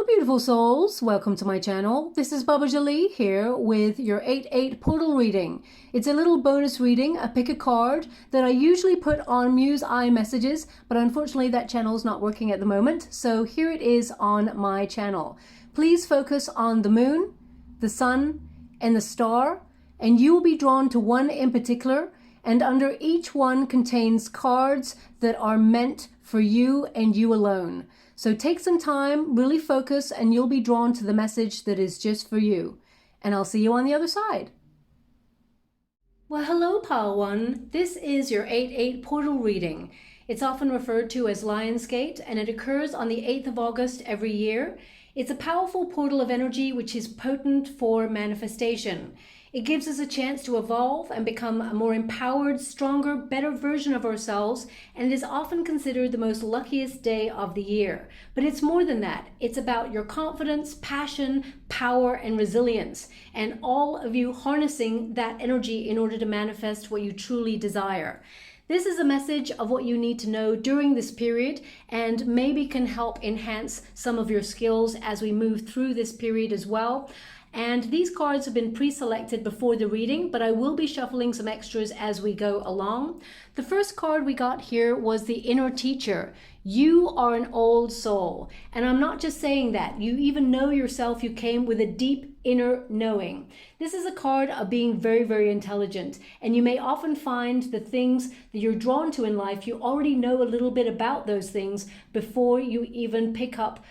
beautiful souls, welcome to my channel. This is Baba Jolie here with your 8/8 portal reading. It's a little bonus reading, a pick a card that I usually put on MUSE iMessages, but unfortunately that channel is not working at the moment, so here it is on my channel. Please focus on the moon, the sun, and the star, and you will be drawn to one in particular, and under each one contains cards that are meant for you and you alone. So take some time, really focus, and you'll be drawn to the message that is just for you. And I'll see you on the other side. Well, hello, Pile 1. This is your 8/8 portal reading. It's often referred to as Lionsgate, and it occurs on the 8th of August every year. It's a powerful portal of energy which is potent for manifestation. It gives us a chance to evolve and become a more empowered, stronger, better version of ourselves, and it is often considered the most luckiest day of the year. But it's more than that. It's about your confidence, passion, power, and resilience, and all of you harnessing that energy in order to manifest what you truly desire. This is a message of what you need to know during this period and maybe can help enhance some of your skills as we move through this period as well. And these cards have been pre-selected before the reading, but I will be shuffling some extras as we go along. The first card we got here was the Inner Teacher. You are an old soul. And I'm not just saying that. You even know yourself. You came with a deep inner knowing. This is a card of being very, very intelligent. And you may often find the things that you're drawn to in life, you already know a little bit about those things before you even pick up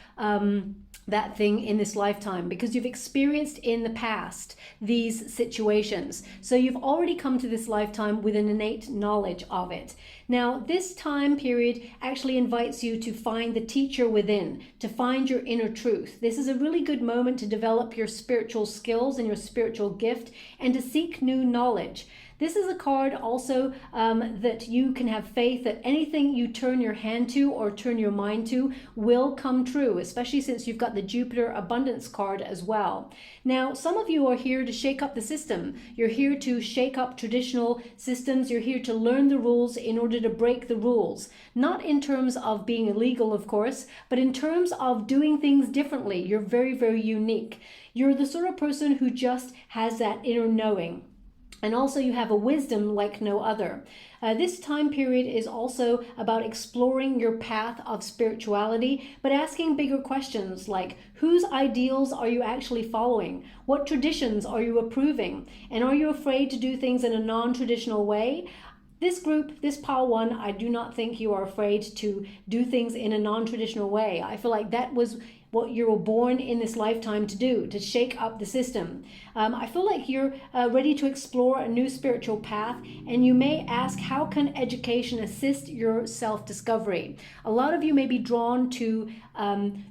that thing in this lifetime, because you've experienced in the past these situations. So you've already come to this lifetime with an innate knowledge of it. Now, this time period actually invites you to find the teacher within, to find your inner truth. This is a really good moment to develop your spiritual skills and your spiritual gift and to seek new knowledge. This is a card also that you can have faith that anything you turn your hand to or turn your mind to will come true, especially since you've got the Jupiter Abundance card as well. Now, some of you are here to shake up the system. You're here to shake up traditional systems. You're here to learn the rules in order to break the rules. Not in terms of being illegal, of course, but in terms of doing things differently. You're very, very unique. You're the sort of person who just has that inner knowing. And also you have a wisdom like no other. This time period is also about exploring your path of spirituality, but asking bigger questions like, whose ideals are you actually following? What traditions are you approving? And are you afraid to do things in a non-traditional way? This group, this Pile 1, I do not think you are afraid to do things in a non-traditional way. I feel like that was what you were born in this lifetime to do, to shake up the system. I feel like you're ready to explore a new spiritual path, and you may ask, how can education assist your self-discovery? A lot of you may be drawn to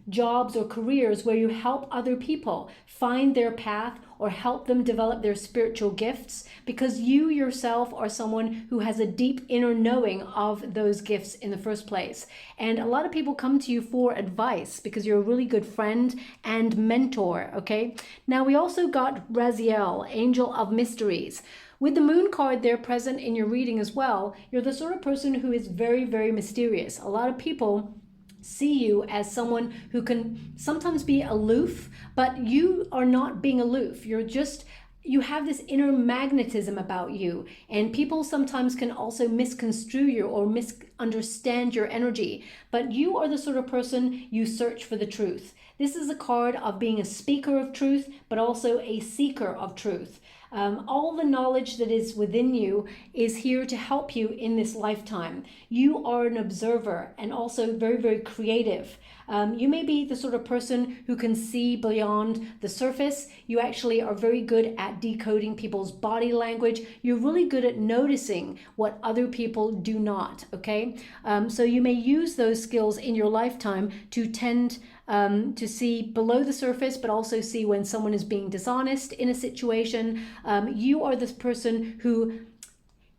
jobs or careers where you help other people find their path or help them develop their spiritual gifts, because you yourself are someone who has a deep inner knowing of those gifts in the first place. And a lot of people come to you for advice because you're a really good friend and mentor, okay? Now, we also got Raziel, Angel of Mysteries. With the moon card there present in your reading as well, you're the sort of person who is very, very mysterious. A lot of people see you as someone who can sometimes be aloof, but you are not being aloof. You have this inner magnetism about you, and people sometimes can also misconstrue you or misunderstand your energy, but you are the sort of person you search for the truth. This is a card of being a speaker of truth, but also a seeker of truth. All the knowledge that is within you is here to help you in this lifetime. You are an observer and also very, very creative. You may be the sort of person who can see beyond the surface. You actually are very good at decoding people's body language. You're really good at noticing what other people do not, okay? So you may use those skills in your lifetime to tend to see below the surface, but also see when someone is being dishonest in a situation. You are this person who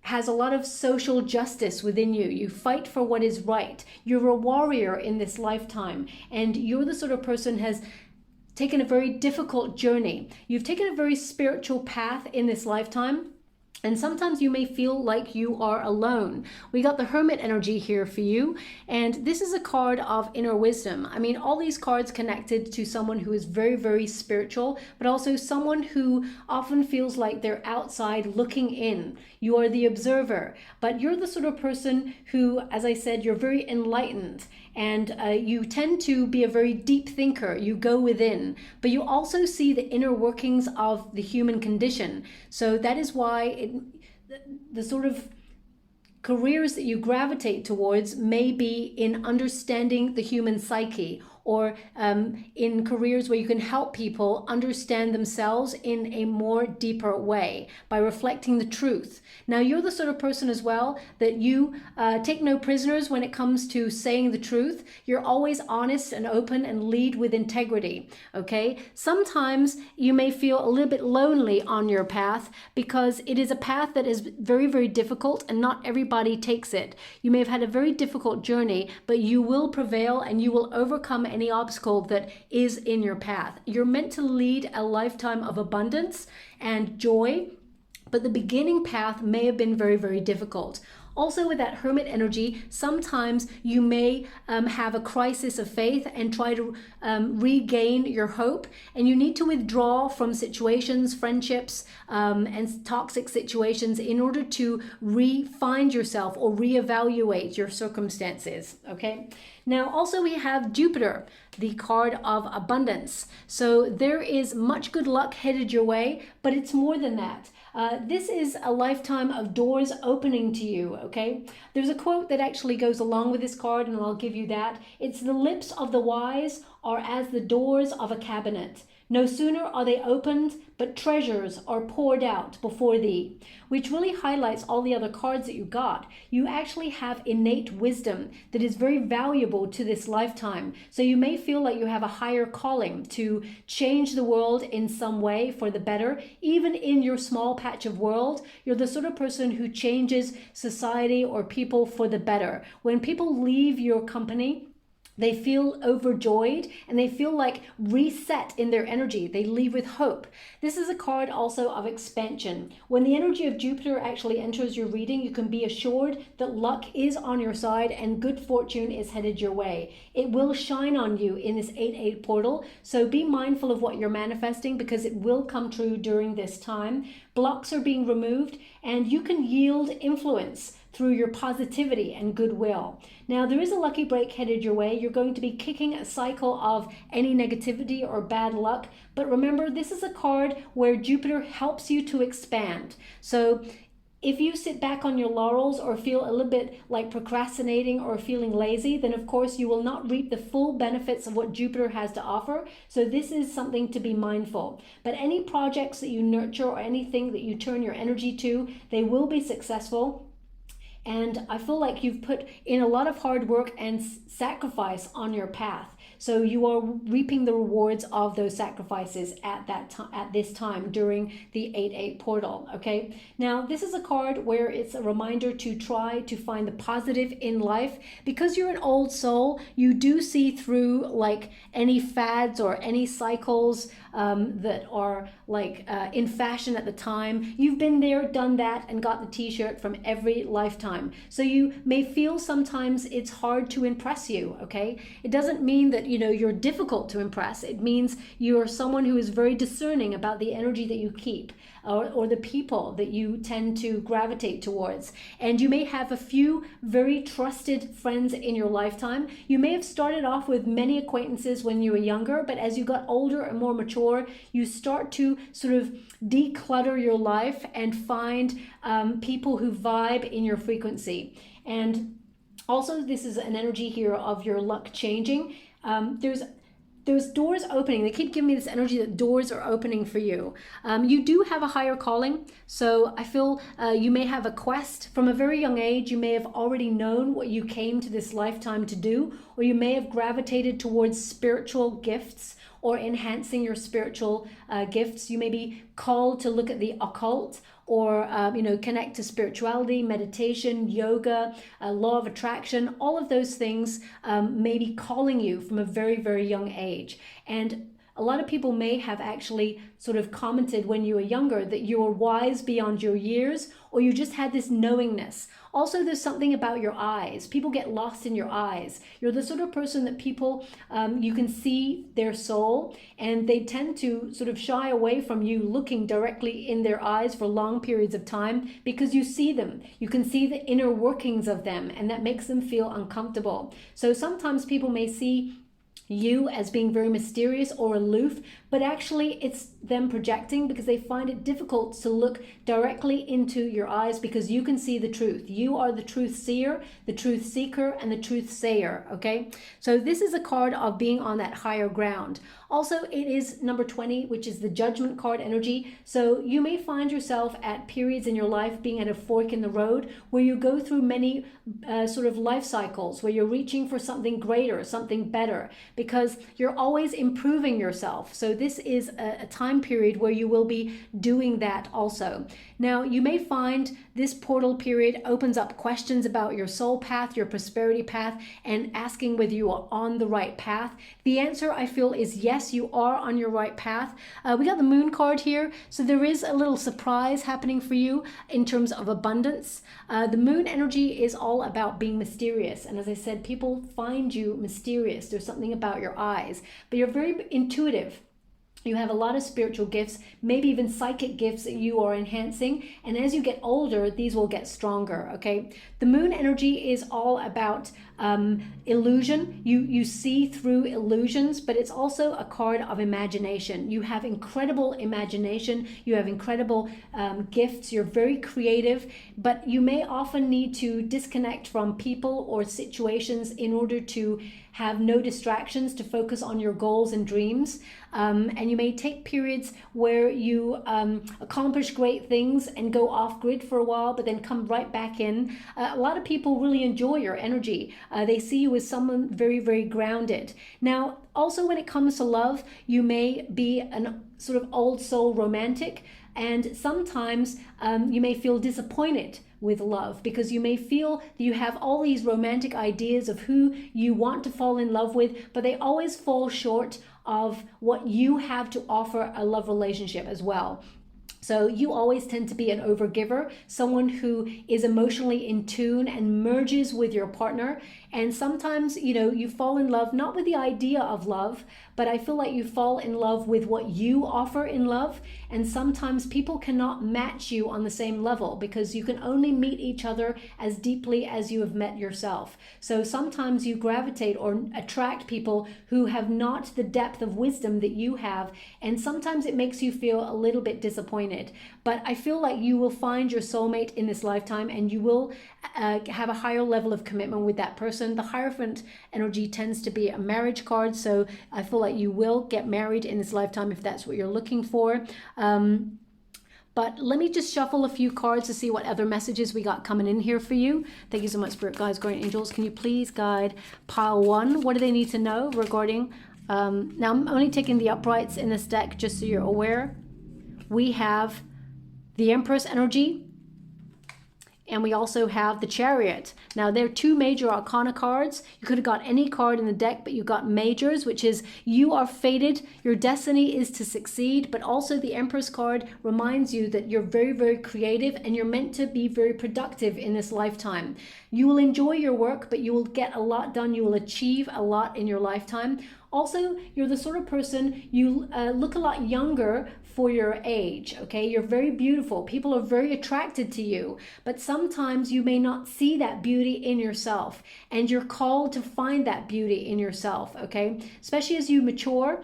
has a lot of social justice within you. You fight for what is right. You're a warrior in this lifetime, and you're the sort of person who has taken a very difficult journey. You've taken a very spiritual path in this lifetime, And sometimes you may feel like you are alone. We got the Hermit energy here for you. And this is a card of inner wisdom. I mean, all these cards connected to someone who is very, very spiritual, but also someone who often feels like they're outside looking in. You are the observer, but you're the sort of person who, as I said, you're very enlightened. And you tend to be a very deep thinker. You go within, but you also see the inner workings of the human condition. So that is why the sort of careers that you gravitate towards may be in understanding the human psyche, or in careers where you can help people understand themselves in a more deeper way by reflecting the truth. Now, you're the sort of person as well that you take no prisoners when it comes to saying the truth. You're always honest and open and lead with integrity, okay? Sometimes you may feel a little bit lonely on your path because it is a path that is very, very difficult and not everybody takes it. You may have had a very difficult journey, but you will prevail and you will overcome any obstacle that is in your path. You're meant to lead a lifetime of abundance and joy, but the beginning path may have been very, very difficult. Also, with that Hermit energy, sometimes you may have a crisis of faith and try to regain your hope, and you need to withdraw from situations, friendships, and toxic situations in order to find yourself or reevaluate your circumstances, okay? Now, also we have Jupiter, the card of abundance. So there is much good luck headed your way, but it's more than that. This is a lifetime of doors opening to you, okay? There's a quote that actually goes along with this card, and I'll give you that. It's the lips of the wise are as the doors of a cabinet. No sooner are they opened, but treasures are poured out before thee, which really highlights all the other cards that you got. You actually have innate wisdom that is very valuable to this lifetime. So you may feel like you have a higher calling to change the world in some way for the better. Even in your small patch of world, you're the sort of person who changes society or people for the better. When people leave your company, they feel overjoyed and they feel like reset in their energy. They leave with hope. This is a card also of expansion. When the energy of Jupiter actually enters your reading, you can be assured that luck is on your side and good fortune is headed your way. It will shine on you in this 8/8 portal. So be mindful of what you're manifesting because it will come true during this time. Blocks are being removed and you can yield influence through your positivity and goodwill. Now, there is a lucky break headed your way. You're going to be kicking a cycle of any negativity or bad luck. But remember, this is a card where Jupiter helps you to expand. So if you sit back on your laurels or feel a little bit like procrastinating or feeling lazy, then of course you will not reap the full benefits of what Jupiter has to offer. So this is something to be mindful. But any projects that you nurture or anything that you turn your energy to, they will be successful. And I feel like you've put in a lot of hard work and sacrifice on your path. So you are reaping the rewards of those sacrifices at this time during the 8/8 portal, okay? Now, this is a card where it's a reminder to try to find the positive in life. Because you're an old soul, you do see through like any fads or any cycles that are like in fashion at the time. You've been there, done that, and got the t-shirt from every lifetime. So you may feel sometimes it's hard to impress you, okay? It doesn't mean that, you know, you're difficult to impress. It means you're someone who is very discerning about the energy that you keep or the people that you tend to gravitate towards. And you may have a few very trusted friends in your lifetime. You may have started off with many acquaintances when you were younger, but as you got older and more mature, you start to sort of declutter your life and find people who vibe in your frequency. And also, this is an energy here of your luck changing. There's doors opening. They keep giving me this energy that doors are opening for you. You do have a higher calling. So I feel you may have a quest from a very young age. You may have already known what you came to this lifetime to do, or you may have gravitated towards spiritual gifts or enhancing your spiritual gifts. You may be called to look at the occult or connect to spirituality, meditation, yoga, law of attraction. All of those things may be calling you from a very, very young age. And A lot of people may have actually sort of commented when you were younger that you were wise beyond your years, or you just had this knowingness. Also, there's something about your eyes. People get lost in your eyes. You're the sort of person that people, you can see their soul, and they tend to sort of shy away from you looking directly in their eyes for long periods of time because you see them. You can see the inner workings of them, and that makes them feel uncomfortable. So sometimes people may see you as being very mysterious or aloof, but actually it's them projecting because they find it difficult to look directly into your eyes because you can see the truth. You are the truth seer, the truth seeker, and the truth sayer, okay? So this is a card of being on that higher ground. Also, it is number 20, which is the judgment card energy. So you may find yourself at periods in your life being at a fork in the road where you go through many sort of life cycles where you're reaching for something greater, something better, because you're always improving yourself. So this is a time period where you will be doing that also. Now, you may find this portal period opens up questions about your soul path, your prosperity path, and asking whether you are on the right path. The answer, I feel, is yes, you are on your right path. We got the moon card here, so there is a little surprise happening for you in terms of abundance. The moon energy is all about being mysterious, and as I said, people find you mysterious. There's something about your eyes, but you're very intuitive. You have a lot of spiritual gifts, maybe even psychic gifts that you are enhancing. And as you get older, these will get stronger, okay? The moon energy is all about illusion. You see through illusions, but it's also a card of imagination. You have incredible imagination. You have incredible gifts. You're very creative, but you may often need to disconnect from people or situations in order to have no distractions to focus on your goals and dreams. And you may take periods where you accomplish great things and go off grid for a while, but then come right back in. A lot of people really enjoy your energy. They see you as someone very, very grounded. Now, also when it comes to love, you may be an sort of old soul romantic, and sometimes you may feel disappointed with love because you may feel that you have all these romantic ideas of who you want to fall in love with, but they always fall short of what you have to offer a love relationship as well. So you always tend to be an overgiver, someone who is emotionally in tune and merges with your partner. And sometimes, you know, you fall in love, not with the idea of love, but I feel like you fall in love with what you offer in love. And sometimes people cannot match you on the same level because you can only meet each other as deeply as you have met yourself. So sometimes you gravitate or attract people who have not the depth of wisdom that you have. And sometimes it makes you feel a little bit disappointed. But I feel like you will find your soulmate in this lifetime, and you will have a higher level of commitment with that person. The Hierophant energy tends to be a marriage card, so I feel like you will get married in this lifetime if that's what you're looking for. But let me just shuffle a few cards to see what other messages we got coming in here for you. Thank you so much, Spirit Guides, Guardian Angels. Can you please guide pile 1? What do they need to know regarding... now, I'm only taking the uprights in this deck just so you're aware. We have the Empress energy, and we also have the Chariot. Now, they're 2 major arcana cards. You could have got any card in the deck, but you got majors, which is you are fated. Your destiny is to succeed. But also the Empress card reminds you that you're very, very creative and you're meant to be very productive in this lifetime. You will enjoy your work, but you will get a lot done. You will achieve a lot in your lifetime. Also, you're the sort of person, you look a lot younger for your age, okay? You're very beautiful. People are very attracted to you, but sometimes you may not see that beauty in yourself, and you're called to find that beauty in yourself, okay? Especially as you mature,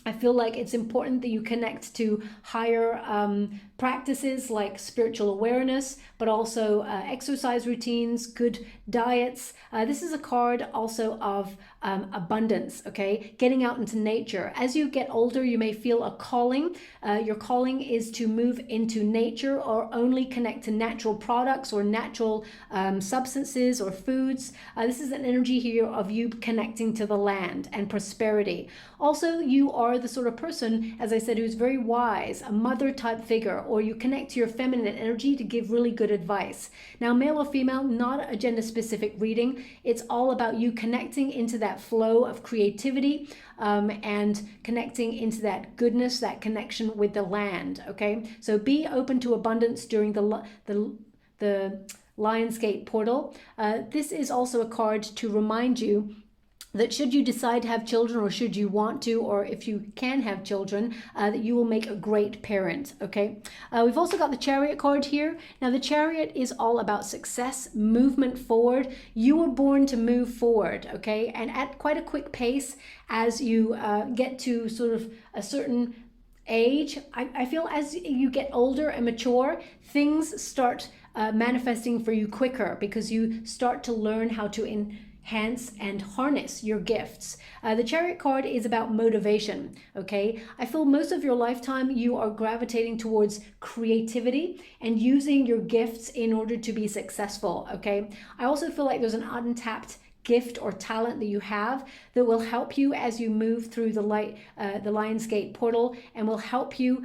I feel like it's important that you connect to higher practices like spiritual awareness, but also exercise routines, good diets. This is a card also of abundance, okay? Getting out into nature. As you get older, you may feel a calling. Your calling is to move into nature or only connect to natural products or natural substances or foods. This is an energy here of you connecting to the land and prosperity. Also, you are the sort of person, as I said, who's very wise, a mother type figure, or you connect to your feminine energy to give really good advice. Now, male or female, not a gender specific reading. It's all about you connecting into that that flow of creativity and connecting into that goodness, that connection with the land, okay? So be open to abundance during the Lionsgate portal. This is also a card to remind you that should you decide to have children, or should you want to, or if you can have children, that you will make a great parent, okay? We've also got the Chariot card here. Now the Chariot is all about success, movement forward. You were born to move forward, okay? And at quite a quick pace as you get to sort of a certain age. I feel as you get older and mature, things start manifesting for you quicker because you start to learn how to enhance and harness your gifts. The Chariot card is about motivation, okay? I feel most of your lifetime you are gravitating towards creativity and using your gifts in order to be successful, okay? I also feel like there's an untapped gift or talent that you have that will help you as you move through the Lionsgate portal, and will help you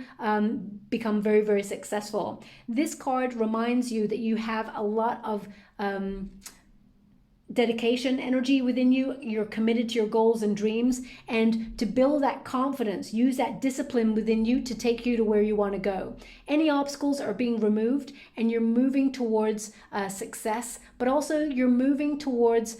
become very, very successful. This card reminds you that you have a lot of dedication energy within you. You're committed to your goals and dreams, and to build that confidence, use that discipline within you to take you to where you want to go. Any obstacles are being removed and you're moving towards success, but also you're moving towards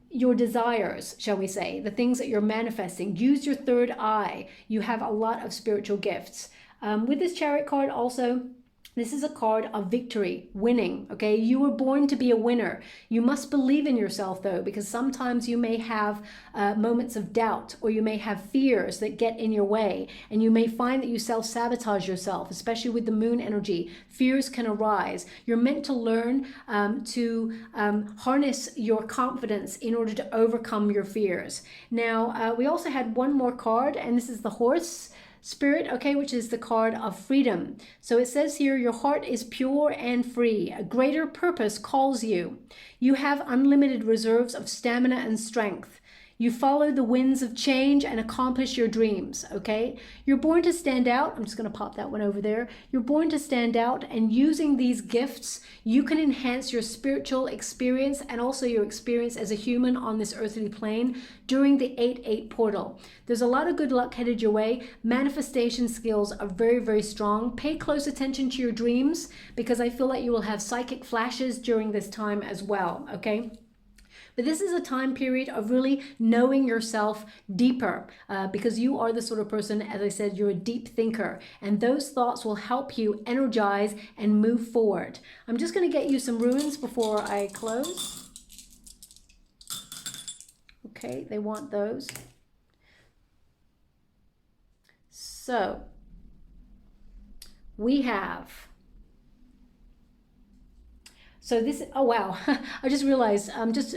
your desires, shall we say, the things that you're manifesting. Use your third eye. You have a lot of spiritual gifts. With this Chariot card also, this is a card of victory, winning, okay? You were born to be a winner. You must believe in yourself though, because sometimes you may have moments of doubt, or you may have fears that get in your way, and you may find that you self-sabotage yourself, especially with the moon energy. Fears can arise. You're meant to learn to harness your confidence in order to overcome your fears. Now, we also had one more card, and this is the Horse Spirit, okay, which is the card of freedom. So it says here, your heart is pure and free. A greater purpose calls you. You have unlimited reserves of stamina and strength. You follow the winds of change and accomplish your dreams, okay? You're born to stand out. I'm just going to pop that one over there. You're born to stand out, and using these gifts, you can enhance your spiritual experience and also your experience as a human on this earthly plane during the 8-8 portal. There's a lot of good luck headed your way. Manifestation skills are very, very strong. Pay close attention to your dreams, because I feel like you will have psychic flashes during this time as well, okay? But this is a time period of really knowing yourself deeper, because you are the sort of person, as I said, you're a deep thinker, and those thoughts will help you energize and move forward. I'm just going to get you some runes before I close. Okay, they want those. So we have... So this, oh wow, I just realized I'm just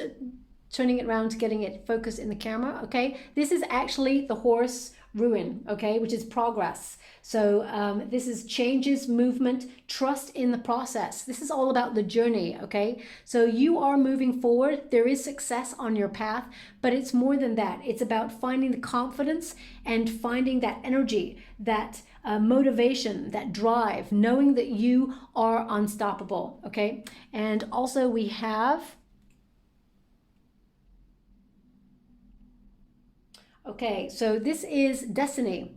turning it around to getting it focused in the camera, okay? This is actually the Horse rune, okay, which is progress. So this is changes, movement, trust in the process. This is all about the journey, okay? So you are moving forward. There is success on your path, but it's more than that. It's about finding the confidence and finding that energy, that motivation, that drive, knowing that you are unstoppable, okay? And also we have... Okay, so this is destiny.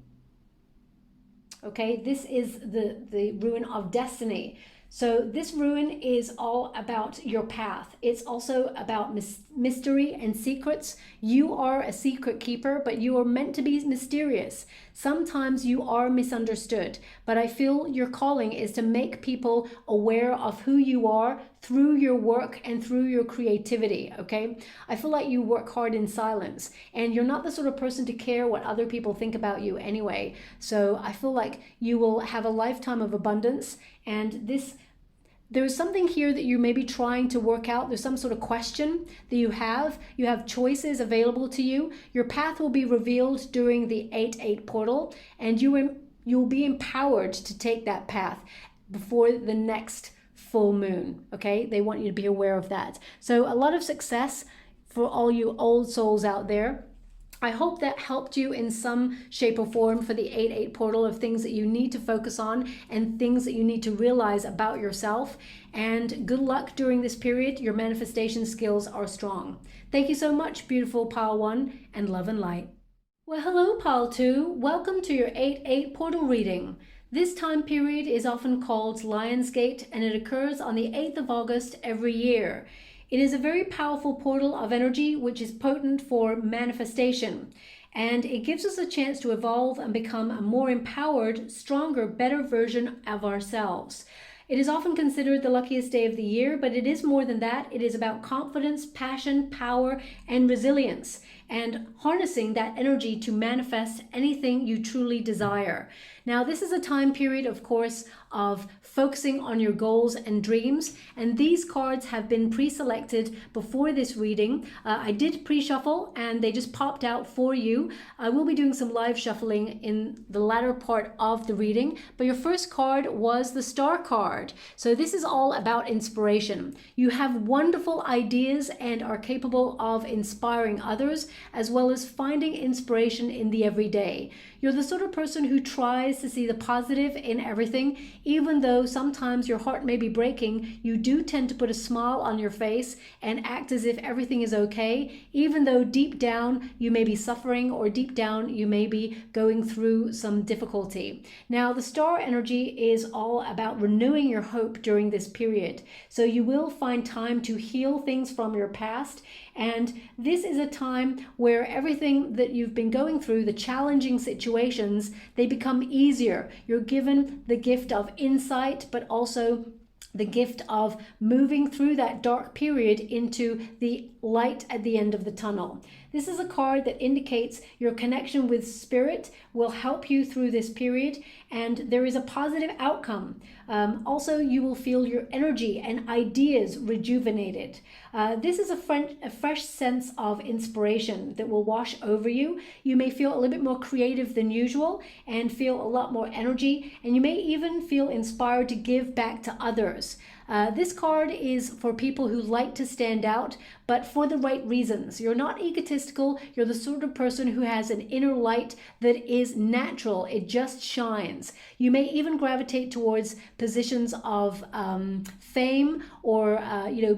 Okay, this is the rune of destiny. So this rune is all about your path. It's also about mystery and secrets. You are a secret keeper, but you are meant to be mysterious. Sometimes you are misunderstood, but I feel your calling is to make people aware of who you are through your work and through your creativity, okay? I feel like you work hard in silence, and you're not the sort of person to care what other people think about you anyway. So I feel like you will have a lifetime of abundance, and there's something here that you may be trying to work out. There's some sort of question that you have. You have choices available to you. Your path will be revealed during the 8-8 portal, and you'll be empowered to take that path before the next full moon, okay? They want you to be aware of that. So a lot of success for all you old souls out there. I hope that helped you in some shape or form for the 8-8 portal of things that you need to focus on and things that you need to realize about yourself. And good luck during this period. Your manifestation skills are strong. Thank you so much, beautiful Pile 1, and love and light. Well, hello, Pile 2. Welcome to your 8-8 portal reading. This time period is often called Lionsgate, and it occurs on the 8th of August every year. It is a very powerful portal of energy which is potent for manifestation, and it gives us a chance to evolve and become a more empowered, stronger, better version of ourselves. It is often considered the luckiest day of the year, but it is more than that. It is about confidence, passion, power, and resilience, and harnessing that energy to manifest anything you truly desire. Now, this is a time period, of course, of focusing on your goals and dreams, and these cards have been pre-selected before this reading. I did pre-shuffle and they just popped out for you. I will be doing some live shuffling in the latter part of the reading, but your first card was the Star card. So this is all about inspiration. You have wonderful ideas and are capable of inspiring others, as well as finding inspiration in the everyday. You're the sort of person who tries to see the positive in everything. Even though sometimes your heart may be breaking, you do tend to put a smile on your face and act as if everything is okay, even though deep down you may be suffering, or deep down you may be going through some difficulty. Now, the Star energy is all about renewing your hope during this period. So you will find time to heal things from your past. And this is a time where everything that you've been going through, the challenging situations, they become easier. You're given the gift of insight, but also the gift of moving through that dark period into the light at the end of the tunnel. This is a card that indicates your connection with spirit will help you through this period, and there is a positive outcome. Also, you will feel your energy and ideas rejuvenated. This is a fresh sense of inspiration that will wash over you. You may feel a little bit more creative than usual and feel a lot more energy, and you may even feel inspired to give back to others. This card is for people who like to stand out, but for the right reasons. You're not egotistical. You're the sort of person who has an inner light that is natural. It just shines. You may even gravitate towards positions of fame, or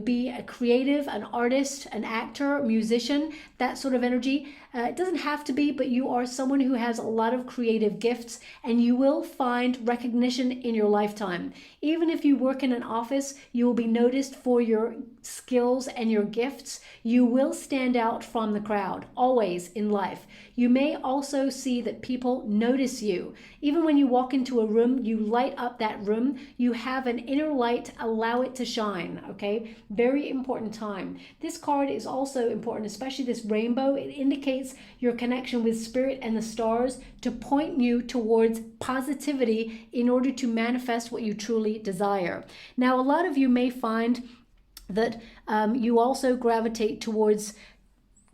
be a creative, an artist, an actor, musician, that sort of energy. It doesn't have to be, but you are someone who has a lot of creative gifts, and you will find recognition in your lifetime. Even if you work in an office, you will be noticed for your skills and your gifts. You will stand out from the crowd, always in life. You may also see that people notice you. Even when you walk into a room, you light up that room. You have an inner light, allow it to shine, okay? Very important time. This card is also important, especially this rainbow. It indicates your connection with spirit and the stars to point you towards positivity in order to manifest what you truly desire. Now, a lot of you may find that you also gravitate towards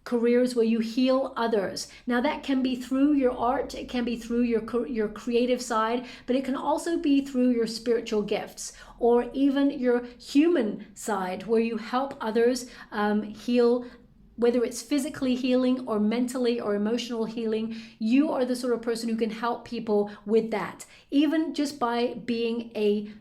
careers where you heal others. Now, that can be through your art, it can be through your creative side, but it can also be through your spiritual gifts, or even your human side, where you help others heal. Whether it's physically healing or mentally or emotional healing, you are the sort of person who can help people with that, even just by being a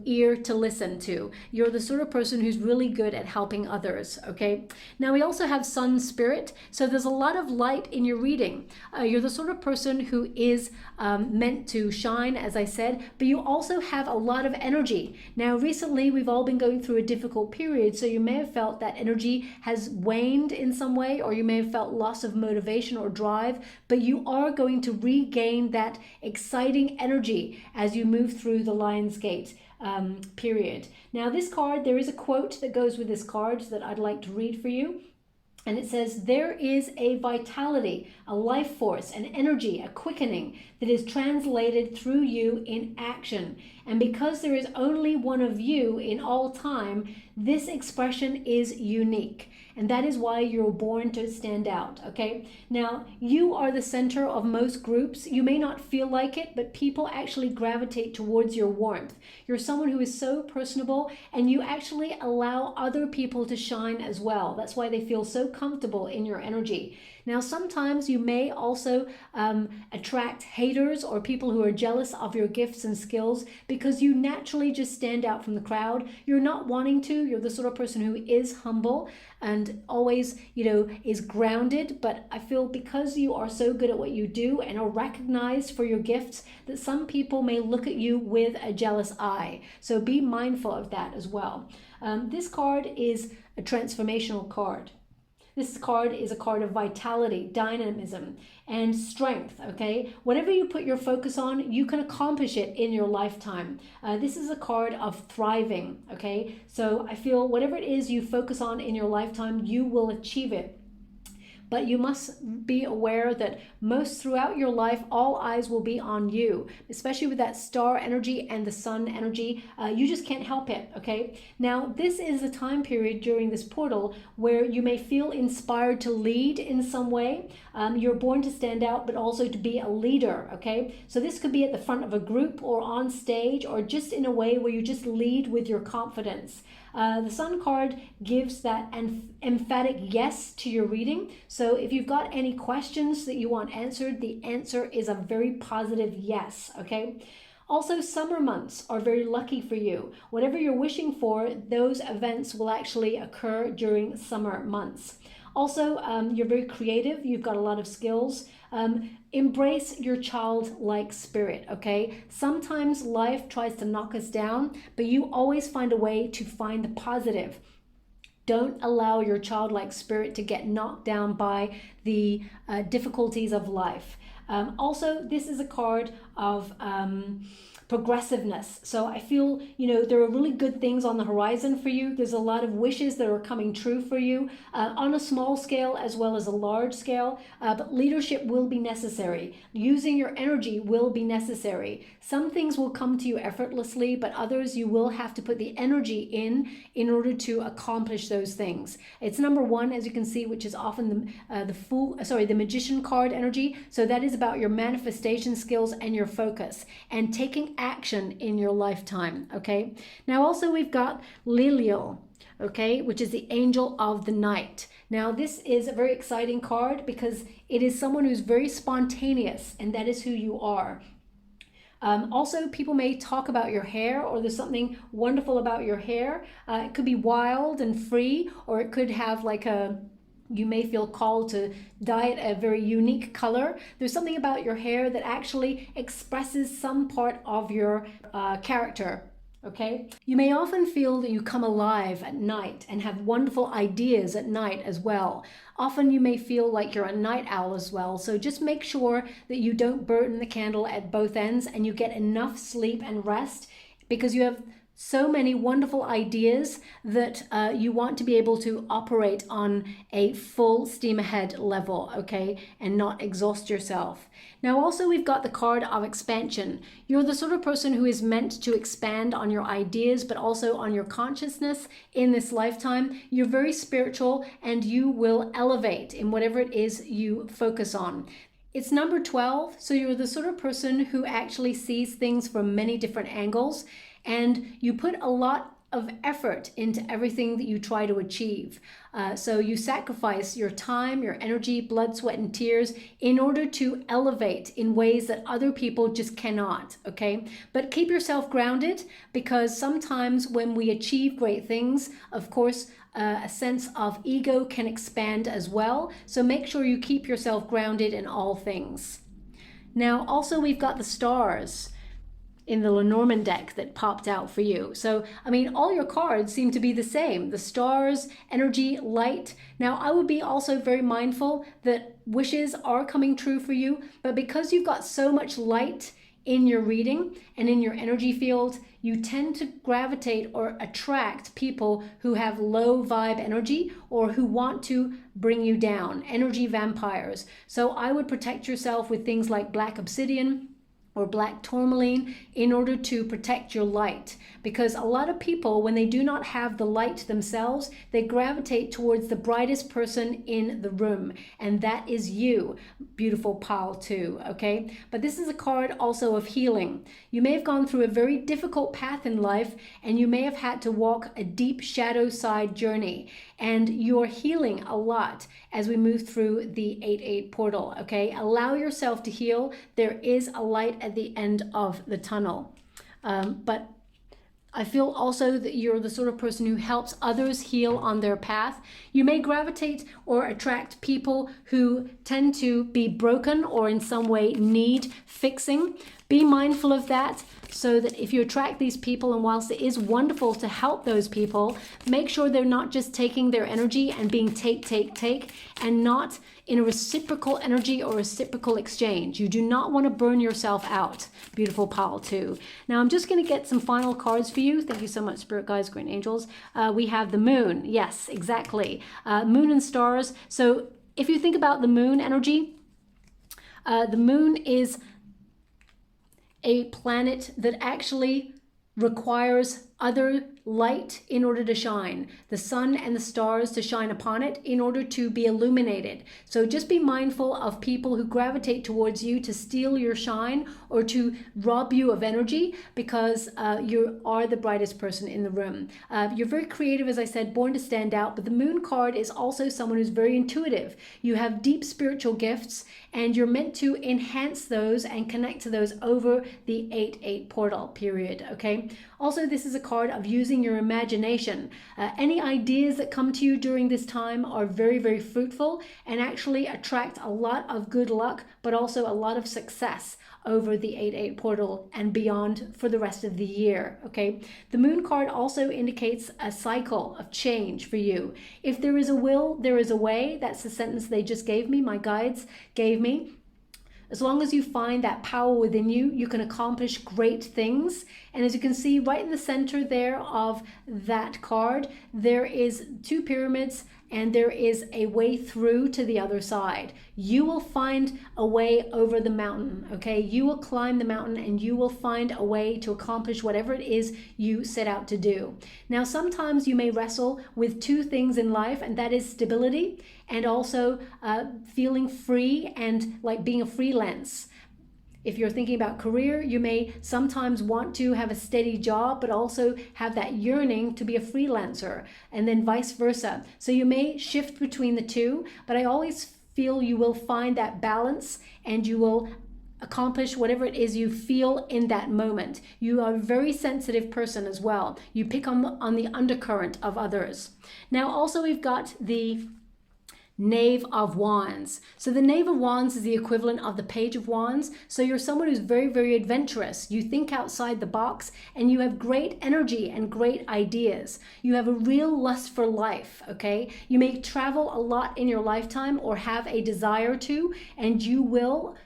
ear to listen to. You're the sort of person who's really good at helping others, okay? Now, we also have Sun Spirit, so there's a lot of light in your reading. You're the sort of person who is meant to shine, as I said, but you also have a lot of energy. Now, recently, we've all been going through a difficult period, so you may have felt that energy has waned in some way, or you may have felt loss of motivation or drive, but you are going to regain that exciting energy as you move through the Lionsgate period. Now, this card, there is a quote that goes with this card that I'd like to read for you. And it says, there is a vitality, a life force, an energy, a quickening that is translated through you in action. And because there is only one of you in all time, This expression is unique, and that is why you're born to stand out, okay? Now, you are the center of most groups. You may not feel like it, but people actually gravitate towards your warmth. You're someone who is so personable, and you actually allow other people to shine as well. That's why they feel so comfortable in your energy. Now, sometimes you may also attract haters or people who are jealous of your gifts and skills because you naturally just stand out from the crowd. You're not wanting to. You're the sort of person who is humble and always, is grounded. But I feel because you are so good at what you do and are recognized for your gifts, that some people may look at you with a jealous eye. So be mindful of that as well. This card is a transformational card. This card is a card of vitality, dynamism, and strength, okay? Whatever you put your focus on, you can accomplish it in your lifetime. This is a card of thriving, okay? So I feel whatever it is you focus on in your lifetime, you will achieve it. But you must be aware that most throughout your life, all eyes will be on you, especially with that star energy and the sun energy. You just can't help it, okay? Now, this is a time period during this portal where you may feel inspired to lead in some way. You're born to stand out, but also to be a leader, okay? So this could be at the front of a group or on stage or just in a way where you just lead with your confidence. The Sun card gives that emphatic yes to your reading. So if you've got any questions that you want answered, the answer is a very positive yes, okay? Also, summer months are very lucky for you. Whatever you're wishing for, those events will actually occur during summer months. Also, you're very creative. You've got a lot of skills. Embrace your childlike spirit, okay? Sometimes life tries to knock us down, but you always find a way to find the positive. Don't allow your childlike spirit to get knocked down by the difficulties of life. Also, this is a card of progressiveness. So I feel, there are really good things on the horizon for you. There's a lot of wishes that are coming true for you on a small scale as well as a large scale. But leadership will be necessary. Using your energy will be necessary. Some things will come to you effortlessly, but others you will have to put the energy in order to accomplish those things. It's number one, as you can see, which is often the Magician card energy. So that is about your manifestation skills and your focus and taking action in your lifetime, okay? Now also we've got Lilio, okay, which is the angel of the night. Now this is a very exciting card because it is someone who's very spontaneous, and that is who you are. Also, people may talk about your hair, or there's something wonderful about your hair. It could be wild and free, or it could have you may feel called to dye it a very unique color. There's something about your hair that actually expresses some part of your character, okay? You may often feel that you come alive at night and have wonderful ideas at night as well. Often you may feel like you're a night owl as well, so just make sure that you don't burn the candle at both ends and you get enough sleep and rest, because you have so many wonderful ideas that you want to be able to operate on a full steam ahead level, okay, and not exhaust yourself. Now also we've got the card of expansion. You're the sort of person who is meant to expand on your ideas, but also on your consciousness in this lifetime. You're very spiritual and you will elevate in whatever it is you focus on. It's number 12, so you're the sort of person who actually sees things from many different angles, and you put a lot of effort into everything that you try to achieve. So you sacrifice your time, your energy, blood, sweat, and tears in order to elevate in ways that other people just cannot, okay? But keep yourself grounded, because sometimes when we achieve great things, of course, a sense of ego can expand as well. So make sure you keep yourself grounded in all things. Now, also we've got the stars in the Lenormand deck that popped out for you. So, I mean, all your cards seem to be the same. The stars, energy, light. Now, I would be also very mindful that wishes are coming true for you, but because you've got so much light in your reading and in your energy field, you tend to gravitate or attract people who have low vibe energy or who want to bring you down, energy vampires. So I would protect yourself with things like black obsidian, or black tourmaline in order to protect your light. Because a lot of people, when they do not have the light themselves, they gravitate towards the brightest person in the room, and that is you, beautiful pile 2, okay? But this is a card also of healing. You may have gone through a very difficult path in life, and you may have had to walk a deep shadow side journey, and you're healing a lot as we move through the 8-8 portal, okay? Allow yourself to heal. There is a light at the end of the tunnel. But I feel also that you're the sort of person who helps others heal on their path. You may gravitate or attract people who tend to be broken or in some way need fixing. Be mindful of that, so that if you attract these people, and whilst it is wonderful to help those people, make sure they're not just taking their energy and being take, and not in a reciprocal energy or reciprocal exchange. You do not want to burn yourself out, beautiful pile 2. Now I'm just going to get some final cards for you. Thank you so much, Spirit Guides, Great Angels. We have the moon. Yes, exactly. Moon and stars. So if you think about the moon energy, the moon is a planet that actually requires other light in order to shine, the sun and the stars to shine upon it in order to be illuminated. So just be mindful of people who gravitate towards you to steal your shine or to rob you of energy, because you are the brightest person in the room. You're very creative, as I said, born to stand out, but the moon card is also someone who's very intuitive. You have deep spiritual gifts, and you're meant to enhance those and connect to those over the 8-8 portal period, okay? Also, this is a card of using your imagination. Any ideas that come to you during this time are very, very fruitful and actually attract a lot of good luck, but also a lot of success over the 8-8 portal and beyond for the rest of the year, okay? The moon card also indicates a cycle of change for you. If there is a will, there is a way. That's the sentence they just gave me, my guides gave me. As long as you find that power within you, you can accomplish great things. And as you can see right in the center there of that card, there is 2 pyramids and there is a way through to the other side. You will find a way over the mountain, okay? You will climb the mountain and you will find a way to accomplish whatever it is you set out to do. Now, sometimes you may wrestle with 2 things in life, and that is stability and also feeling free and like being a freelance. If you're thinking about career, you may sometimes want to have a steady job, but also have that yearning to be a freelancer, and then vice versa. So you may shift between the 2, but I always feel you will find that balance and you will accomplish whatever it is you feel in that moment. You are a very sensitive person as well. You pick on the undercurrent of others. Now also we've got the Knave of Wands. So the Knave of Wands is the equivalent of the Page of Wands. So you're someone who's very, very adventurous. You think outside the box and you have great energy and great ideas. You have a real lust for life, okay? You may travel a lot in your lifetime or have a desire to, and you will,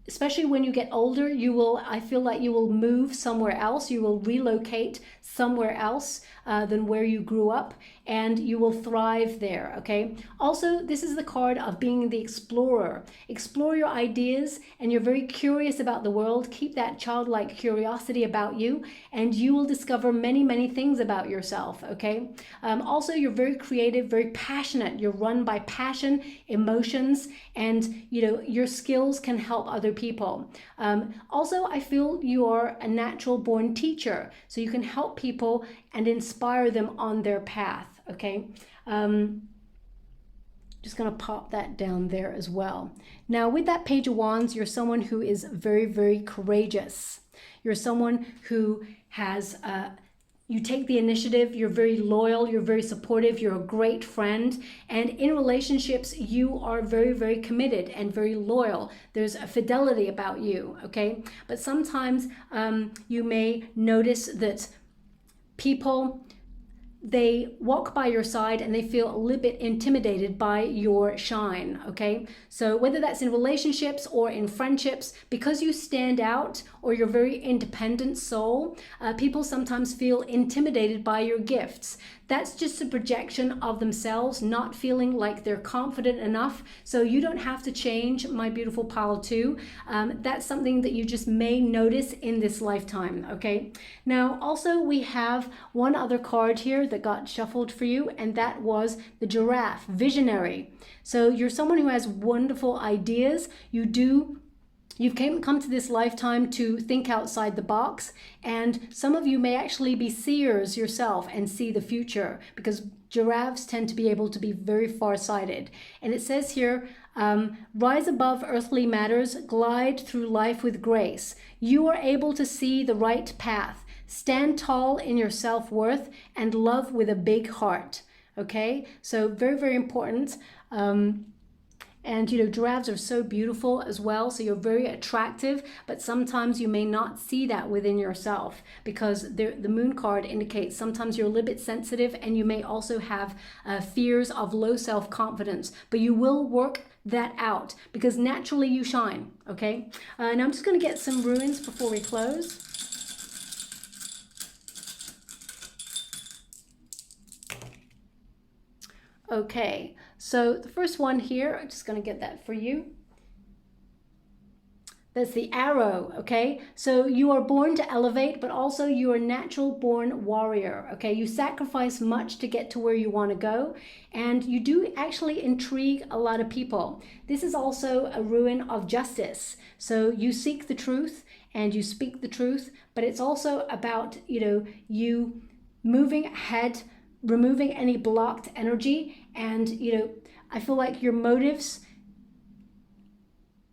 especially when you get older, I feel like you will move somewhere else. You will relocate somewhere else than where you grew up, and you will thrive there, okay? Also, this is the card of being the explorer. Explore your ideas, and you're very curious about the world. Keep that childlike curiosity about you, and you will discover many, many things about yourself, okay? Also, you're very creative, very passionate. You're run by passion, emotions, and your skills can help other people. Also, I feel you are a natural born teacher, so you can help people and inspire them on their path, okay? Just gonna pop that down there as well. Now with that Page of Wands, you're someone who is very, very courageous. You're someone who has, you take the initiative, you're very loyal, you're very supportive, you're a great friend, and in relationships, you are very, very committed and very loyal. There's a fidelity about you, okay? But sometimes you may notice that people they walk by your side and they feel a little bit intimidated by your shine, okay? So whether that's in relationships or in friendships, because you stand out or you're a very independent soul, people sometimes feel intimidated by your gifts. That's just a projection of themselves not feeling like they're confident enough. So you don't have to change, my beautiful pile 2. That's something that you just may notice in this lifetime, okay? Now, also we have one other card here that got shuffled for you, and that was the Giraffe, Visionary. So you're someone who has wonderful ideas. You've come to this lifetime to think outside the box, and some of you may actually be seers yourself and see the future, because giraffes tend to be able to be very far-sighted. And it says here, rise above earthly matters, glide through life with grace. You are able to see the right path. Stand tall in your self-worth and love with a big heart. Okay, so very, very important. And, you know, giraffes are so beautiful as well. So you're very attractive, but sometimes you may not see that within yourself, because the moon card indicates sometimes you're a little bit sensitive, and you may also have fears of low self-confidence, but you will work that out because naturally you shine. Okay. Now I'm just going to get some runes before we close. Okay, so the first one here, I'm just going to get that for you. That's the arrow, okay? So you are born to elevate, but also you are a natural born warrior, okay? You sacrifice much to get to where you want to go, and you do actually intrigue a lot of people. This is also a rune of justice. So you seek the truth and you speak the truth, but it's also about, you know, you moving ahead, removing any blocked energy. And, you know, I feel like your motives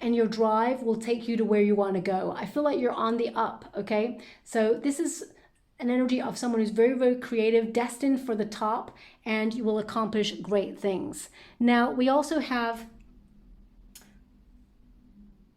and your drive will take you to where you want to go. I feel like you're on the up, okay? So this is an energy of someone who's very, very creative, destined for the top, and you will accomplish great things. Now, we also have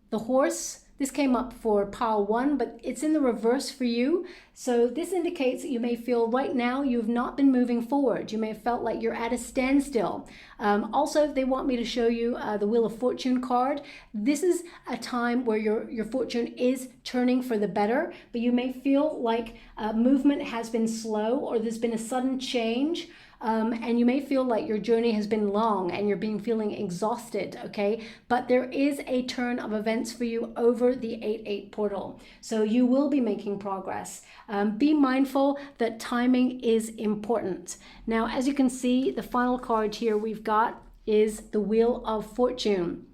the horse. This came up for pile 1, but it's in the reverse for you. So this indicates that you may feel right now you've not been moving forward. You may have felt like you're at a standstill. Also, they want me to show you the Wheel of Fortune card. This is a time where your fortune is turning for the better, but you may feel like movement has been slow, or there's been a sudden change. And you may feel like your journey has been long and you're feeling exhausted, okay? But there is a turn of events for you over the 8-8 portal. So you will be making progress. Be mindful that timing is important. Now, as you can see, the final card here we've got is the Wheel of Fortune.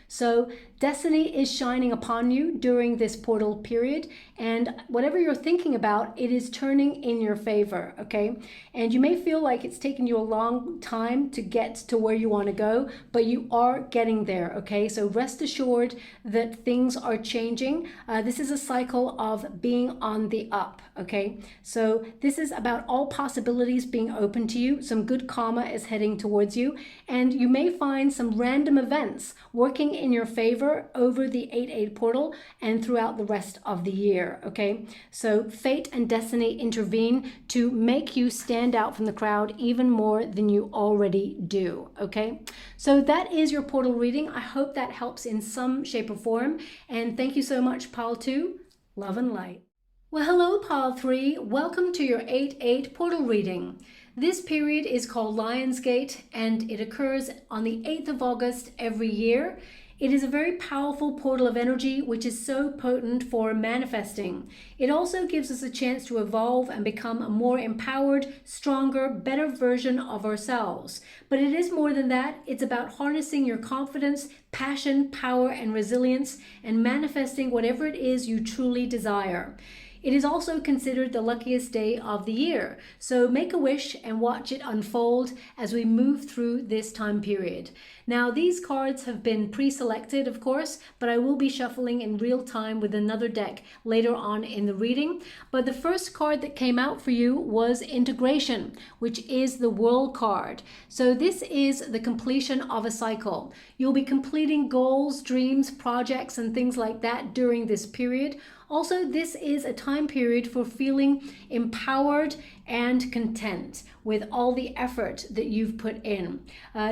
So destiny is shining upon you during this portal period, and whatever you're thinking about, it is turning in your favor, okay? And you may feel like it's taken you a long time to get to where you want to go, but you are getting there, okay? So rest assured that things are changing. This is a cycle of being on the up, okay? So this is about all possibilities being open to you. Some good karma is heading towards you, and you may find some random events working in your favor over the 8-8 portal and throughout the rest of the year, okay? So fate and destiny intervene to make you stand out from the crowd even more than you already do, okay? So that is your portal reading. I hope that helps in some shape or form, and thank you so much, pile 2. Love and light. Well, hello, pile 3. Welcome to your 8-8 portal reading. This period is called Lionsgate, and it occurs on the 8th of August every year. It is a very powerful portal of energy, which is so potent for manifesting. It also gives us a chance to evolve and become a more empowered, stronger, better version of ourselves. But it is more than that. It's about harnessing your confidence, passion, power, and resilience, and manifesting whatever it is you truly desire. It is also considered the luckiest day of the year. So make a wish and watch it unfold as we move through this time period. Now, these cards have been pre-selected, of course, but I will be shuffling in real time with another deck later on in the reading. But the first card that came out for you was Integration, which is the World card. So this is the completion of a cycle. You'll be completing goals, dreams, projects, and things like that during this period. Also, this is a time period for feeling empowered and content with all the effort that you've put in.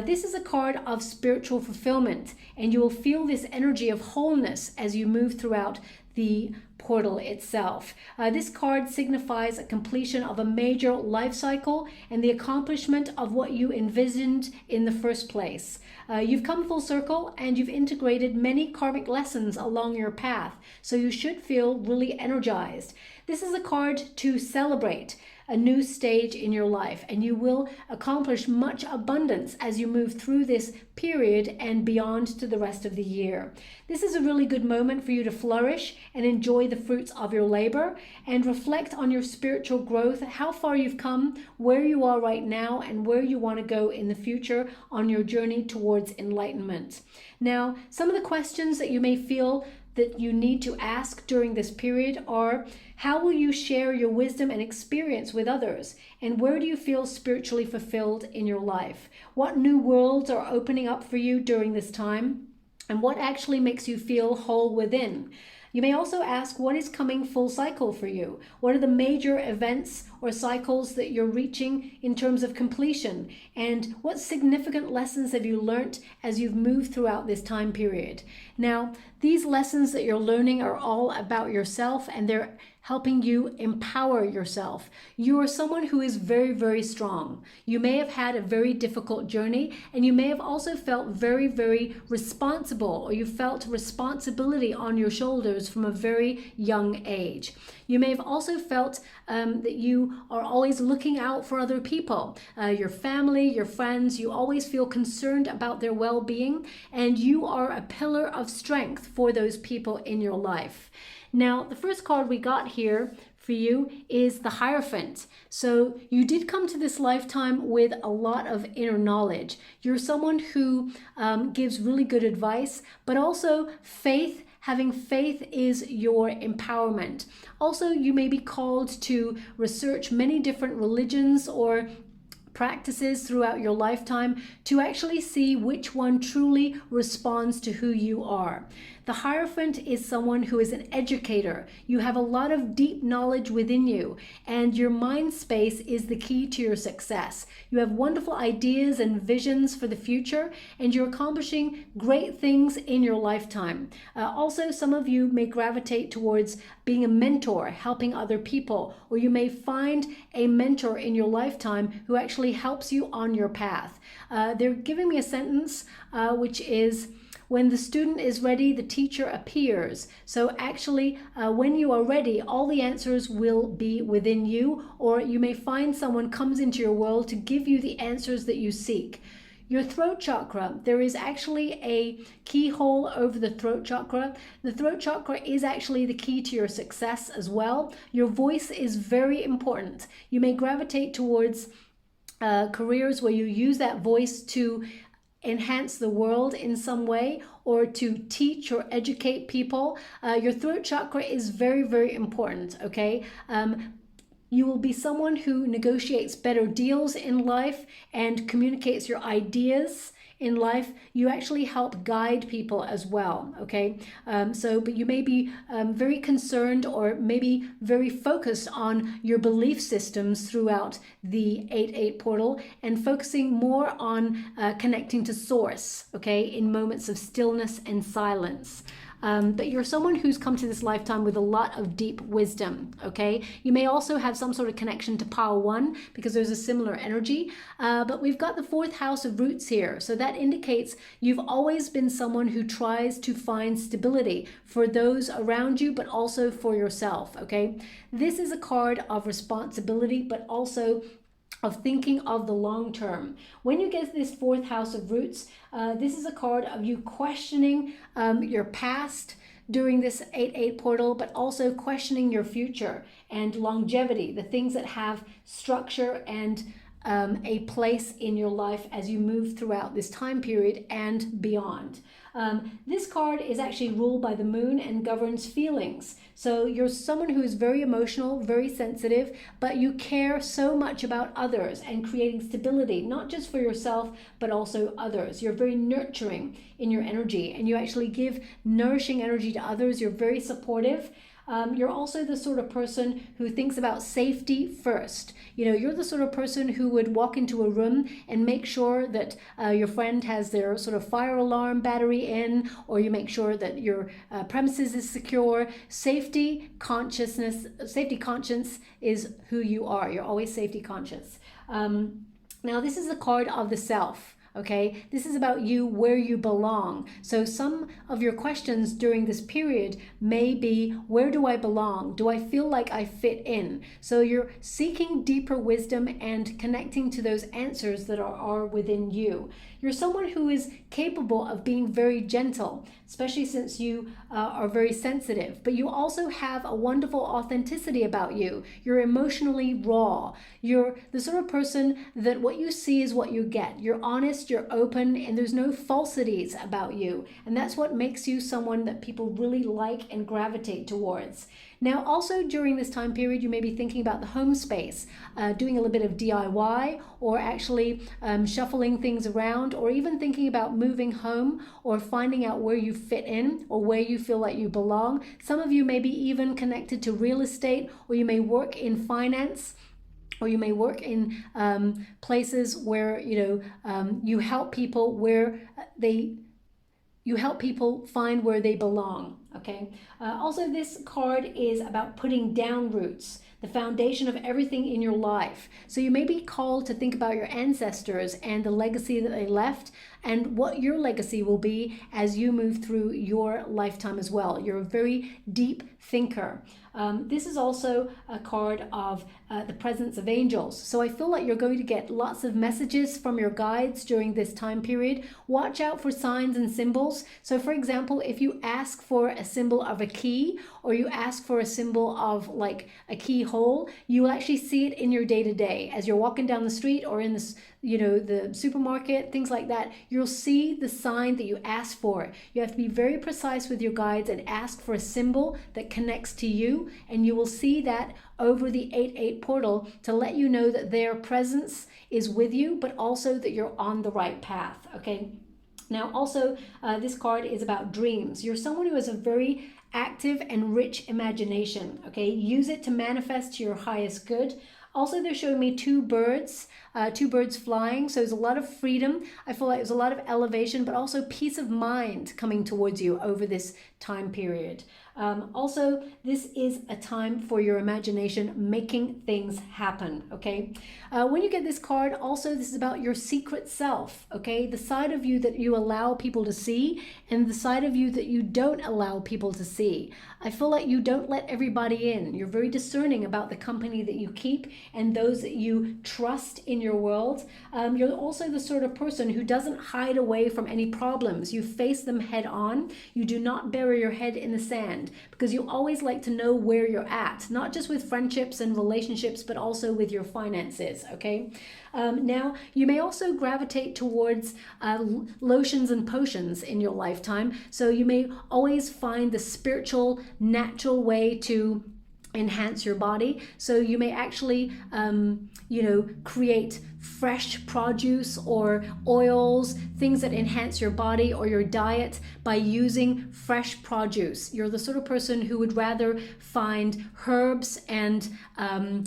This is a card of spiritual fulfillment, and you will feel this energy of wholeness as you move throughout the portal itself. This card signifies a completion of a major life cycle and the accomplishment of what you envisioned in the first place. You've come full circle and you've integrated many karmic lessons along your path, so you should feel really energized. This is a card to celebrate a new stage in your life, and you will accomplish much abundance as you move through this period and beyond to the rest of the year. This is a really good moment for you to flourish and enjoy the fruits of your labor and reflect on your spiritual growth, how far you've come, where you are right now, and where you want to go in the future on your journey towards enlightenment. Now, some of the questions that you may feel that you need to ask during this period are: how will you share your wisdom and experience with others? And where do you feel spiritually fulfilled in your life? What new worlds are opening up for you during this time? And what actually makes you feel whole within? You may also ask, what is coming full cycle for you? What are the major events or cycles that you're reaching in terms of completion? And what significant lessons have you learnt as you've moved throughout this time period? Now, these lessons that you're learning are all about yourself, and they're helping you empower yourself. You are someone who is very, very strong. You may have had a very difficult journey, and you may have also felt very, very responsible, or you felt responsibility on your shoulders from a very young age. You may have also felt that you are always looking out for other people, your family, your friends. You always feel concerned about their well-being, and you are a pillar of strength for those people in your life. Now, the first card we got here for you is the Hierophant. So you did come to this lifetime with a lot of inner knowledge. You're someone who gives really good advice, but also faith. Having faith is your empowerment. Also, you may be called to research many different religions or practices throughout your lifetime to actually see which one truly responds to who you are. The Hierophant is someone who is an educator. You have a lot of deep knowledge within you, and your mind space is the key to your success. You have wonderful ideas and visions for the future, and you're accomplishing great things in your lifetime. Also, some of you may gravitate towards being a mentor, helping other people, or you may find a mentor in your lifetime who actually helps you on your path. They're giving me a sentence which is, when the student is ready, the teacher appears. So actually, when you are ready, all the answers will be within you, or you may find someone comes into your world to give you the answers that you seek. Your throat chakra, there is actually a keyhole over the throat chakra. The throat chakra is actually the key to your success as well. Your voice is very important. You may gravitate towards careers where you use that voice to enhance the world in some way, or to teach or educate people. Your throat chakra is very, very important, okay? You will be someone who negotiates better deals in life and communicates your ideas in life. You actually help guide people as well, okay? But you may be very concerned or maybe very focused on your belief systems throughout the 8-8 portal and focusing more on connecting to source, okay, in moments of stillness and silence. But you're someone who's come to this lifetime with a lot of deep wisdom, okay? You may also have some sort of connection to Power 1 because there's a similar energy, but we've got the 4th house of roots here. So that indicates you've always been someone who tries to find stability for those around you, but also for yourself, okay? This is a card of responsibility, but also of thinking of the long term. When you get this 4th house of roots, this is a card of you questioning your past during this 8-8 portal, but also questioning your future and longevity, the things that have structure and a place in your life as you move throughout this time period and beyond. This card is actually ruled by the moon and governs feelings. So you're someone who is very emotional, very sensitive, but you care so much about others and creating stability, not just for yourself, but also others. You're very nurturing in your energy, and you actually give nourishing energy to others. You're very supportive. You're also the sort of person who thinks about safety first. You know, you're the sort of person who would walk into a room and make sure that your friend has their sort of fire alarm battery in, or you make sure that your premises is secure. Safety conscience is who you are. You're always safety conscious. Now, this is the card of the self. Okay, this is about you, where you belong. So some of your questions during this period may be, where do I belong? Do I feel like I fit in? So you're seeking deeper wisdom and connecting to those answers that are within you. You're someone who is capable of being very gentle, especially since you are very sensitive, but you also have a wonderful authenticity about you. You're emotionally raw. You're the sort of person that what you see is what you get. You're honest, you're open, and there's no falsities about you. And that's what makes you someone that people really like and gravitate towards. Now, also during this time period, you may be thinking about the home space, doing a little bit of DIY, or actually shuffling things around, or even thinking about moving home, or finding out where you fit in, or where you feel like you belong. Some of you may be even connected to real estate, or you may work in finance, or you may work in places where, you know, you help people find where they belong. Okay. Also, this card is about putting down roots, the foundation of everything in your life. So you may be called to think about your ancestors and the legacy that they left, and what your legacy will be as you move through your lifetime as well. You're a very deep thinker. This is also a card of the presence of angels. So I feel like you're going to get lots of messages from your guides during this time period. Watch out for signs and symbols. So for example, if you ask for a symbol of a key, or you ask for a symbol of like a keyhole, you will actually see it in your day-to-day as you're walking down the street or in this, you know, the supermarket, things like that. You'll see the sign that you asked for. You have to be very precise with your guides and ask for a symbol that connects to you, and you will see that over the 8/8 portal to let you know that their presence is with you, but also that you're on the right path. Okay. Now, also, this card is about dreams. You're someone who has a very active and rich imagination. Okay. Use it to manifest to your highest good. Also, they're showing me two birds flying. So there's a lot of freedom. I feel like there's a lot of elevation, but also peace of mind coming towards you over this time period. Also, this is a time for your imagination making things happen, okay? When you get this card, also, this is about your secret self, okay? The side of you that you allow people to see, and the side of you that you don't allow people to see. I feel like you don't let everybody in. You're very discerning about the company that you keep and those that you trust in your world. You're also the sort of person who doesn't hide away from any problems. You face them head on. You do not bury your head in the sand, because you always like to know where you're at, not just with friendships and relationships, but also with your finances, okay? Now, you may also gravitate towards lotions and potions in your lifetime. So you may always find the spiritual, natural way to enhance your body. So you may actually, you know, create fresh produce or oils, things that enhance your body or your diet by using fresh produce. You're the sort of person who would rather find herbs and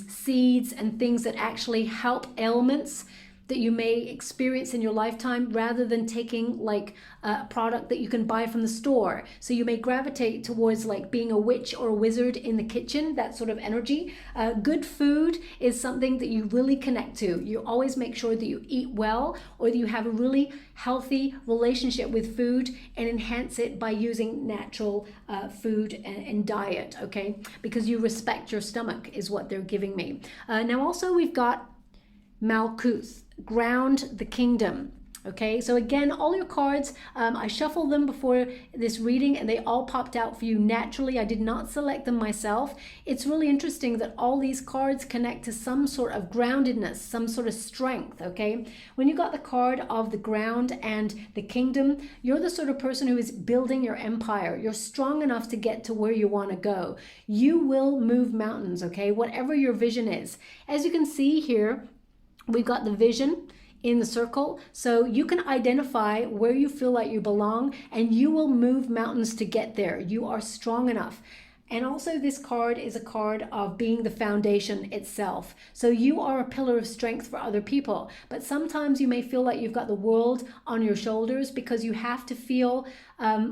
seeds and things that actually help ailments that you may experience in your lifetime, rather than taking like a product that you can buy from the store. So you may gravitate towards like being a witch or a wizard in the kitchen, that sort of energy. Good food is something that you really connect to. You always make sure that you eat well, or that you have a really healthy relationship with food and enhance it by using natural food and diet, okay? Because you respect your stomach is what they're giving me. Now also we've got Malkuth, ground the kingdom. Okay, so again, all your cards, I shuffled them before this reading and they all popped out for you naturally. I did not select them myself. It's really interesting that all these cards connect to some sort of groundedness, some sort of strength, okay? When you got the card of the ground and the kingdom, you're the sort of person who is building your empire. You're strong enough to get to where you want to go. You will move mountains, okay? Whatever your vision is. As you can see here, we've got the vision in the circle, so you can identify where you feel like you belong, and you will move mountains to get there. You are strong enough. And also this card is a card of being the foundation itself. So you are a pillar of strength for other people, but sometimes you may feel like you've got the world on your shoulders because you have to feel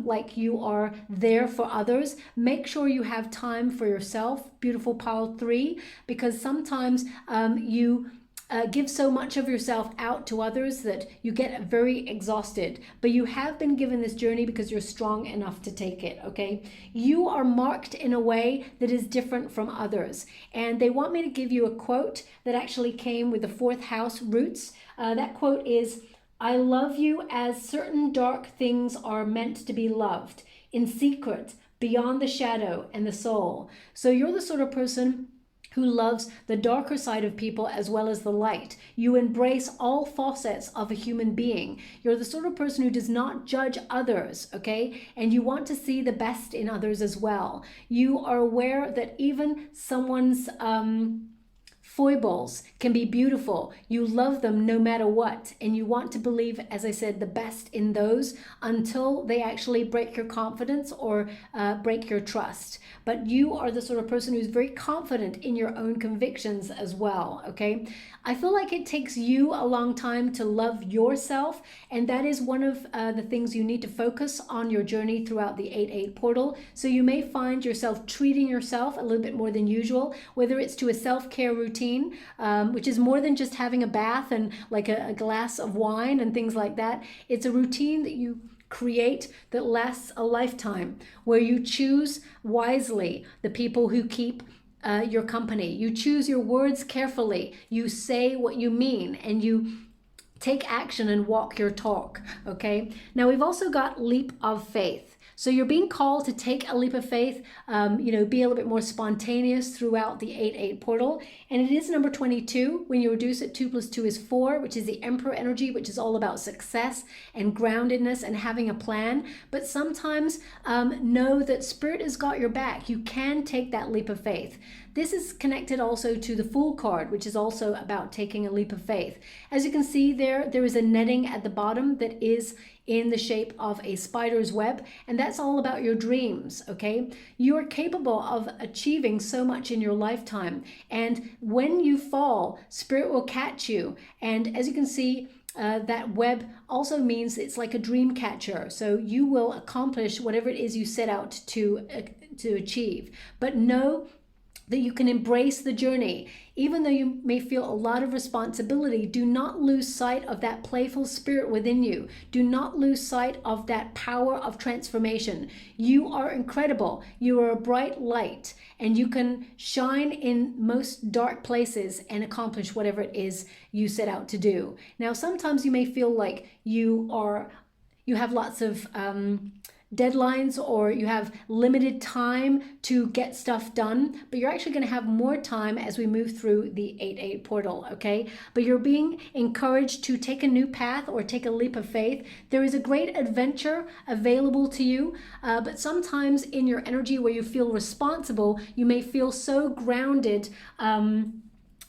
like you are there for others. Make sure you have time for yourself, beautiful pile 3, because sometimes you give so much of yourself out to others that you get very exhausted. But you have been given this journey because you're strong enough to take it, okay? You are marked in a way that is different from others. And they want me to give you a quote that actually came with the 4th house roots. That quote is, "I love you as certain dark things are meant to be loved, in secret, beyond the shadow and the soul." So you're the sort of person who loves the darker side of people as well as the light. You embrace all facets of a human being. You're the sort of person who does not judge others, okay? And you want to see the best in others as well. You are aware that even someone's foibles can be beautiful. You love them no matter what, and you want to believe, as I said, the best in those until they actually break your confidence or break your trust. But you are the sort of person who's very confident in your own convictions as well, okay? I feel like it takes you a long time to love yourself, and that is one of the things you need to focus on your journey throughout the 8-8 portal. So you may find yourself treating yourself a little bit more than usual, whether it's to a self-care routine, which is more than just having a bath and like a glass of wine and things like that. It's a routine that you create that lasts a lifetime, where you choose wisely the people who keep your company. You choose your words carefully. You say what you mean, and you take action and walk your talk, okay? Now we've also got leap of faith. So you're being called to take a leap of faith, be a little bit more spontaneous throughout the 8-8 portal. And it is number 22. When you reduce it, 2 + 2 is 4, which is the Emperor energy, which is all about success and groundedness and having a plan. But sometimes know that Spirit has got your back. You can take that leap of faith. This is connected also to the Fool card, which is also about taking a leap of faith. As you can see there is a netting at the bottom that is in the shape of a spider's web, and that's all about your dreams, okay? You are capable of achieving so much in your lifetime, and when you fall, Spirit will catch you. And as you can see, that web also means it's like a dream catcher, so you will accomplish whatever it is you set out to achieve. But know that you can embrace the journey. Even though you may feel a lot of responsibility, do not lose sight of that playful spirit within you. Do not lose sight of that power of transformation. You are incredible. You are a bright light, and you can shine in most dark places and accomplish whatever it is you set out to do. Now, sometimes you may feel like you have lots of deadlines, or you have limited time to get stuff done, but you're actually going to have more time as we move through the 8-8 portal, okay? But you're being encouraged to take a new path or take a leap of faith. There is a great adventure available to you, but sometimes in your energy where you feel responsible, you may feel so grounded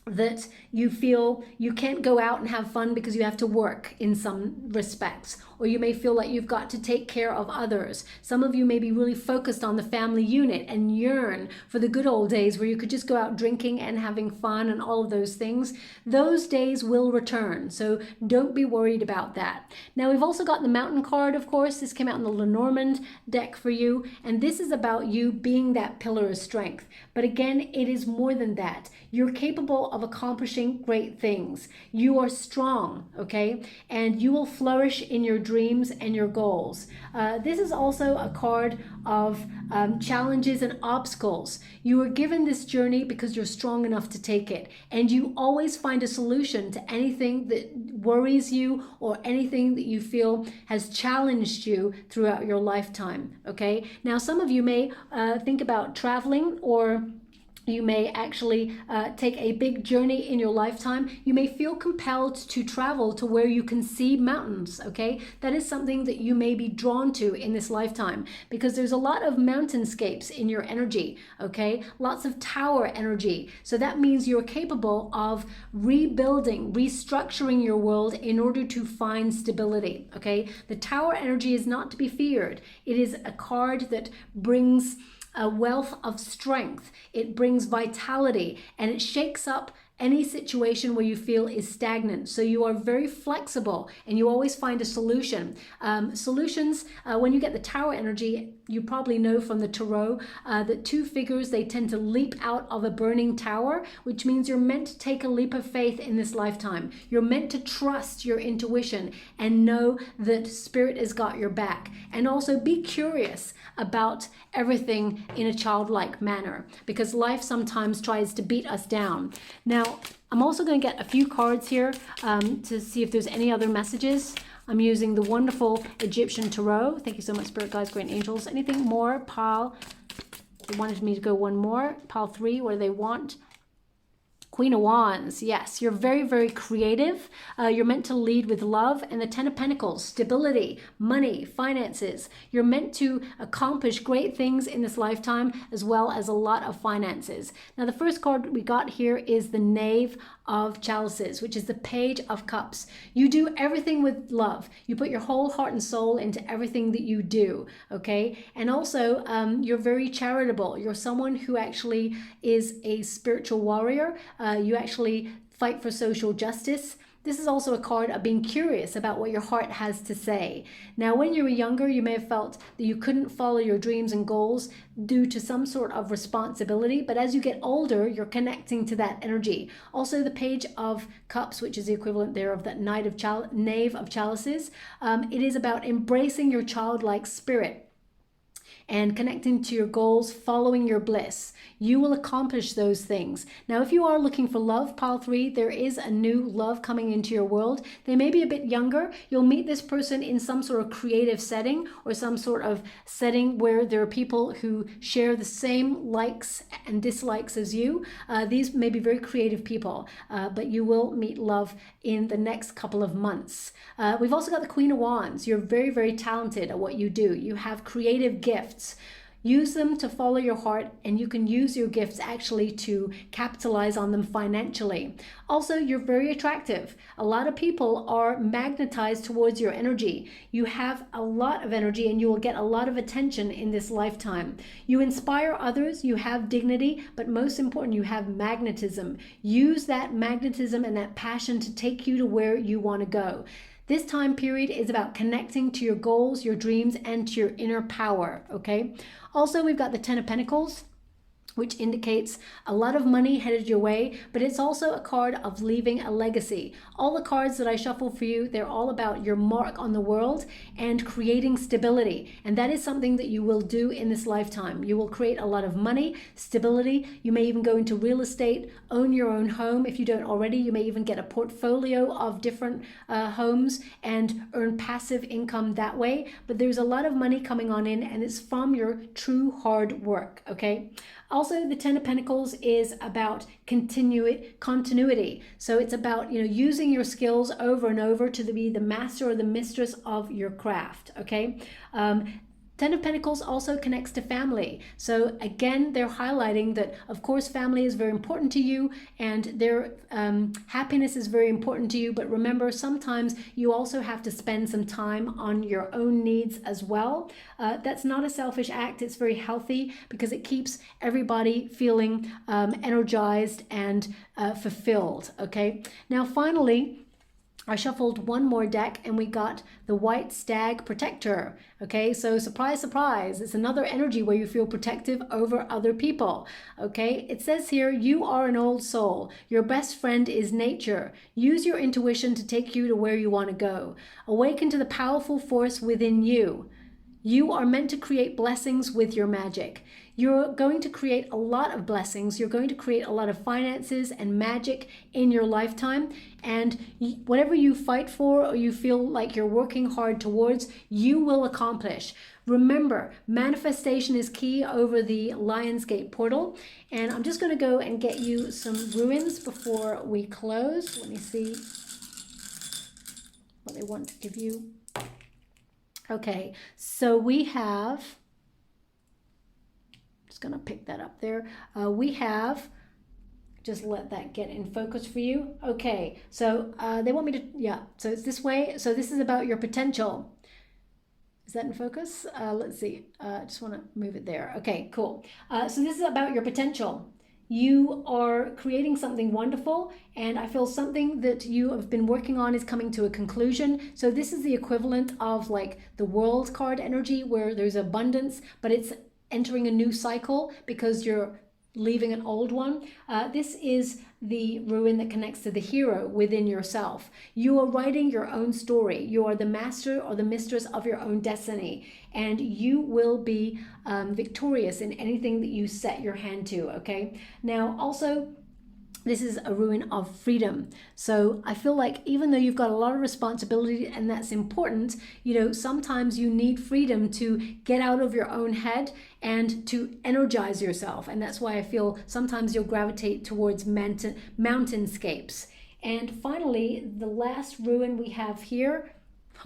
that you feel you can't go out and have fun because you have to work in some respects, or you may feel like you've got to take care of others. Some of you may be really focused on the family unit and yearn for the good old days where you could just go out drinking and having fun and all of those things. Those days will return, so don't be worried about that. Now we've also got the Mountain card, of course. This came out in the Lenormand deck for you, and this is about you being that pillar of strength. But again, it is more than that. You're capable of accomplishing great things. You are strong, okay? And you will flourish in your dreams and your goals. This is also a card of challenges and obstacles. You are given this journey because you're strong enough to take it. And you always find a solution to anything that worries you or anything that you feel has challenged you throughout your lifetime, okay? Now, some of you may think about traveling, or you may actually take a big journey in your lifetime. You may feel compelled to travel to where you can see mountains, okay? That is something that you may be drawn to in this lifetime, because there's a lot of mountainscapes in your energy, okay? Lots of tower energy. So that means you're capable of rebuilding, restructuring your world in order to find stability, okay? The tower energy is not to be feared. It is a card that brings a wealth of strength. It brings vitality, and it shakes up any situation where you feel is stagnant. So you are very flexible and you always find a solution. Solutions, when you get the Tower energy, you probably know from the Tarot that two figures, they tend to leap out of a burning tower, which means you're meant to take a leap of faith in this lifetime. You're meant to trust your intuition and know that Spirit has got your back. And also be curious about everything in a childlike manner, because life sometimes tries to beat us down. Now, I'm also going to get a few cards here to see if there's any other messages. I'm using the wonderful Egyptian Tarot. Thank you so much, Spirit Guides, Great Angels. Anything more? Pile. They wanted me to go one more. Pile 3, what do they want? Queen of Wands. Yes, you're very, very creative. You're meant to lead with love. And the Ten of Pentacles, stability, money, finances. You're meant to accomplish great things in this lifetime, as well as a lot of finances. Now, the first card we got here is the Knave of Chalices, which is the Page of Cups. You do everything with love. You put your whole heart and soul into everything that you do, okay? And also, you're very charitable. You're someone who actually is a spiritual warrior. You actually fight for social justice. This is also a card of being curious about what your heart has to say. Now, when you were younger, you may have felt that you couldn't follow your dreams and goals due to some sort of responsibility, but as you get older, you're connecting to that energy. Also, the Page of Cups, which is the equivalent there of that Knave of Chalices, it is about embracing your childlike spirit and connecting to your goals, following your bliss. You will accomplish those things. Now, if you are looking for love, pile 3, there is a new love coming into your world. They may be a bit younger. You'll meet this person in some sort of creative setting or some sort of setting where there are people who share the same likes and dislikes as you. These may be very creative people, but you will meet love in the next couple of months. We've also got the Queen of Wands. You're very, very talented at what you do. You have creative gifts. Use them to follow your heart, and you can use your gifts actually to capitalize on them financially. Also, you're very attractive. A lot of people are magnetized towards your energy. You have a lot of energy and you will get a lot of attention in this lifetime. You inspire others, you have dignity, but most important, you have magnetism. Use that magnetism and that passion to take you to where you want to go. This time period is about connecting to your goals, your dreams, and to your inner power, okay? Also, we've got the Ten of Pentacles, which indicates a lot of money headed your way, but it's also a card of leaving a legacy. All the cards that I shuffled for you, they're all about your mark on the world and creating stability. And that is something that you will do in this lifetime. You will create a lot of money, stability. You may even go into real estate, own your own home. If you don't already, you may even get a portfolio of different homes and earn passive income that way. But there's a lot of money coming on in, and it's from your true hard work, okay? Also, the Ten of Pentacles is about continuity. So it's about, using your skills over and over to be the master or the mistress of your craft, okay? Ten of Pentacles also connects to family. So again, they're highlighting that, of course, family is very important to you and their happiness is very important to you. But remember, sometimes you also have to spend some time on your own needs as well. That's not a selfish act. It's very healthy because it keeps everybody feeling energized and fulfilled, okay? Now, finally, I shuffled one more deck and we got the White Stag Protector. Okay, so surprise, surprise. It's another energy where you feel protective over other people. Okay, it says here, you are an old soul. Your best friend is nature. Use your intuition to take you to where you want to go. Awaken to the powerful force within you. You are meant to create blessings with your magic. You're going to create a lot of blessings. You're going to create a lot of finances and magic in your lifetime. And whatever you fight for or you feel like you're working hard towards, you will accomplish. Remember, manifestation is key over the Lionsgate portal. And I'm just going to go and get you some ruins before we close. Let me see what they want to give you. Okay, so we have, just gonna pick that up there. We have, just let that get in focus for you. Okay, so they want me to, so it's this way. So this is about your potential. Is that in focus? Let's see. I just want to move it there. Okay, cool. So this is about your potential. You are creating something wonderful, and I feel something that you have been working on is coming to a conclusion. So this is the equivalent of like the World card energy, where there's abundance, but it's entering a new cycle because you're leaving an old one. This is the ruin that connects to the hero within yourself. You are writing your own story. You are the master or the mistress of your own destiny, and you will be victorious in anything that you set your hand to, okay? Now, also, this is a ruin of freedom. So I feel like even though you've got a lot of responsibility, and that's important, you know, sometimes you need freedom to get out of your own head and to energize yourself. And that's why I feel sometimes you'll gravitate towards mountainscapes. And finally, the last ruin we have here,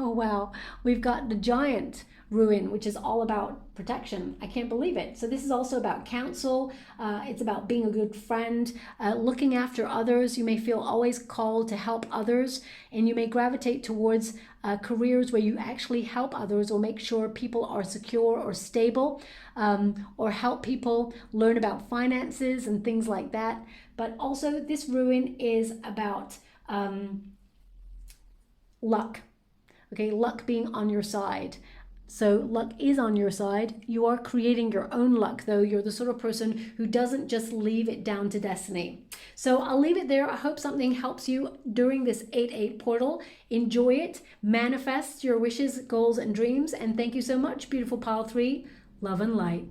oh wow, we've got the Giant ruin, which is all about protection. I can't believe it. So this is also about counsel. It's about being a good friend, looking after others. You may feel always called to help others, and you may gravitate towards careers where you actually help others or make sure people are secure or stable, or help people learn about finances and things like that. But also this ruin is about luck. Okay, luck being on your side. So luck is on your side. You are creating your own luck, though. You're the sort of person who doesn't just leave it down to destiny. So I'll leave it there. I hope something helps you during this 8/8 portal. Enjoy it. Manifest your wishes, goals, and dreams. And thank you so much, beautiful pile 3. Love and light.